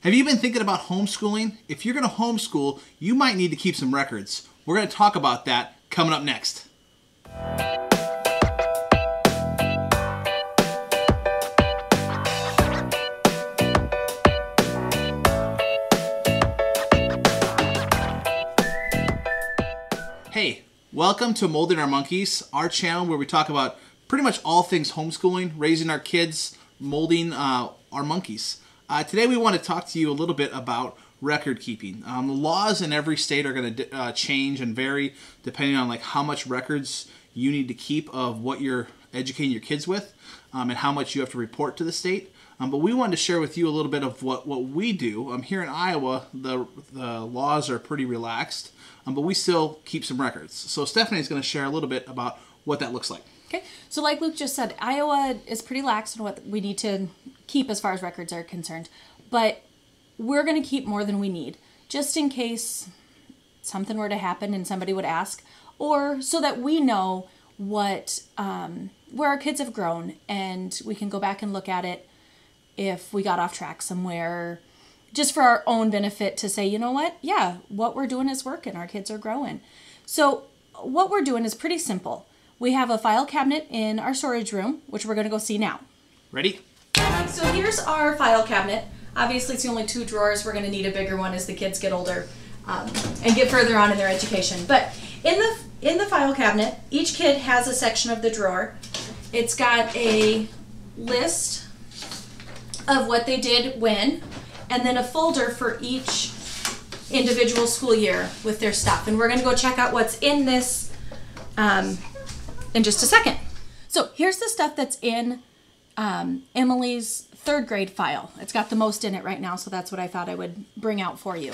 Have you been thinking about homeschooling? If you're going to homeschool, you might need to keep some records. We're going to talk about that coming up next. Hey, welcome to Molding Our Monkeys, our channel where we talk about pretty much all things homeschooling, raising our kids, molding our monkeys. Today we want to talk to you a little bit about record keeping. The laws in every state are going to change and vary depending on like how much records you need to keep of what you're educating your kids with and how much you have to report to the state. But we wanted to share with you a little bit of what we do. Here in Iowa, the laws are pretty relaxed, but we still keep some records. So Stephanie's going to share a little bit about what that looks like. Okay, so like Luke just said, Iowa is pretty lax in what we need to keep as far as records are concerned, but we're going to keep more than we need, just in case something were to happen and somebody would ask, or so that we know what where our kids have grown, and we can go back and look at it if we got off track somewhere, just for our own benefit to say, you know what, yeah, what we're doing is working, our kids are growing. So what we're doing is pretty simple. We have a file cabinet in our storage room, which we're going to go see now. Ready? So here's our file cabinet. Obviously, it's only 2 drawers. We're going to need a bigger one as the kids get older and get further on in their education. But in the file cabinet, each kid has a section of the drawer. It's got a list of what they did when, and then a folder for each individual school year with their stuff. And we're going to go check out what's in this in just a second. So here's the stuff that's in Emily's 3rd grade file. It's got the most in it right now, so that's what I thought I would bring out for you.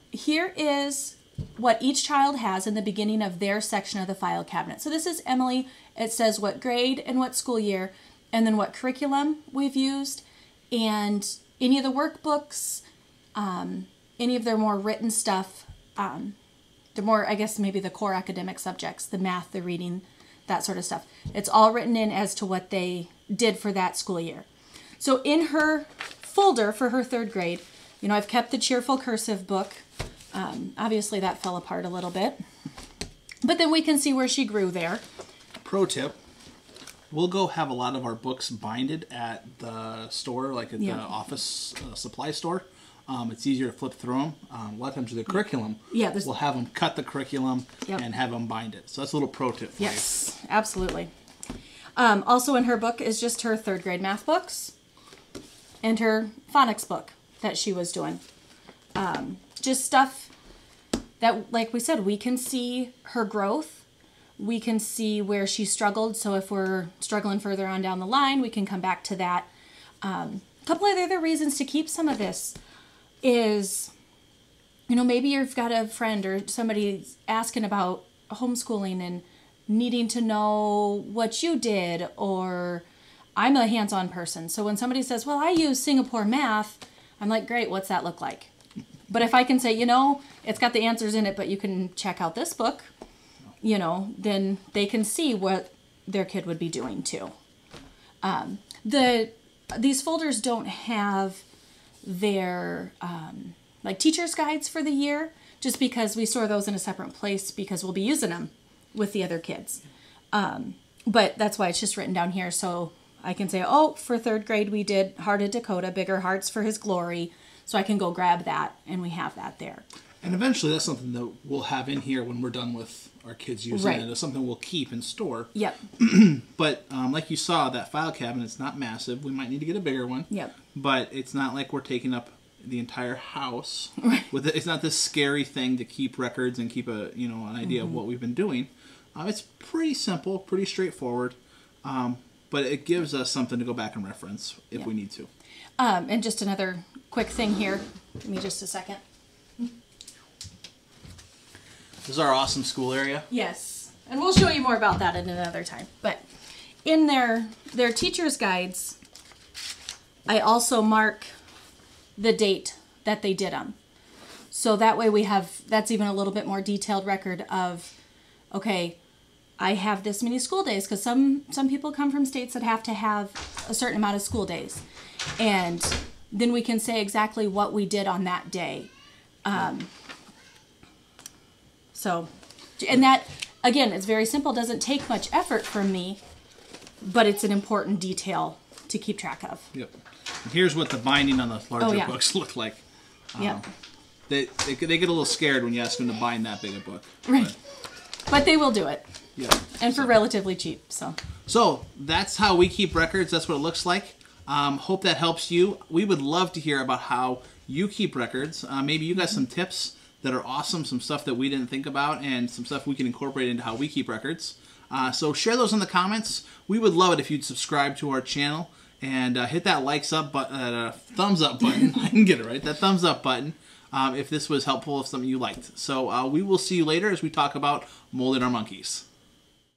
Here is what each child has in the beginning of their section of the file cabinet. So this is Emily. It says what grade and what school year, and then what curriculum we've used, and any of the workbooks, any of their more written stuff, the more, I guess, maybe the core academic subjects, the math, the reading, that sort of stuff. It's all written in as to what they did for that school year. So in her folder for her 3rd grade, you know, I've kept the cheerful cursive book. Obviously that fell apart a little bit, but then we can see where she grew there. Pro tip, we'll go have a lot of our books binded at the store, like at the office supply store. It's easier to flip through them. A lot of times with the curriculum, we'll have them cut the curriculum and have them bind it. So that's a little pro tip for you. Yes, absolutely. Also in her book is just her 3rd grade math books and her phonics book that she was doing. Just stuff that, like we said, we can see her growth. We can see where she struggled. So if we're struggling further on down the line, we can come back to that. A couple of other reasons to keep some of this is, you know, maybe you've got a friend or somebody asking about homeschooling and needing to know what you did, or I'm a hands-on person. So when somebody says, well, I use Singapore math, I'm like, great, what's that look like? But if I can say, you know, it's got the answers in it, but you can check out this book, you know, then they can see what their kid would be doing too. These folders don't have their like teacher's guides for the year, just because we store those in a separate place because we'll be using them with the other kids. But that's why it's just written down here, so I can say, oh, for 3rd grade we did Heart of Dakota, Bigger Hearts for His Glory, so I can go grab that and we have that there. And eventually that's something that we'll have in here when we're done with our kids using it. It's something we'll keep and store. Yep. But like you saw, that file cabinet, it's not massive. We might need to get a bigger one. Yep. But it's not like we're taking up the entire house. Right. With it. It's not this scary thing to keep records and keep a an idea of what we've been doing. It's pretty simple, pretty straightforward. But it gives us something to go back and reference if we need to. And just another quick thing here. Give me just a second. This is our awesome school area. Yes. And we'll show you more about that at another time. But in their teacher's guides, I also mark the date that they did them. So that way we have, that's even a little bit more detailed record of, okay, I have this many school days, because some people come from states that have to have a certain amount of school days. And then we can say exactly what we did on that day. So, and that, again, it's very simple. Doesn't take much effort from me, but it's an important detail to keep track of. Yep. And here's what the binding on the larger books look like. Yep. They get a little scared when you ask them to bind that big a book. Right. But they will do it. Yeah. And for relatively cheap, so. So that's how we keep records. That's what it looks like. Hope that helps you. We would love to hear about how you keep records. Maybe you got some tips that are awesome, some stuff that we didn't think about, and some stuff we can incorporate into how we keep records. So share those in the comments. We would love it if you'd subscribe to our channel and hit that thumbs up button. I can get it right. That thumbs up button if this was helpful, if something you liked. So we will see you later as we talk about molding our monkeys.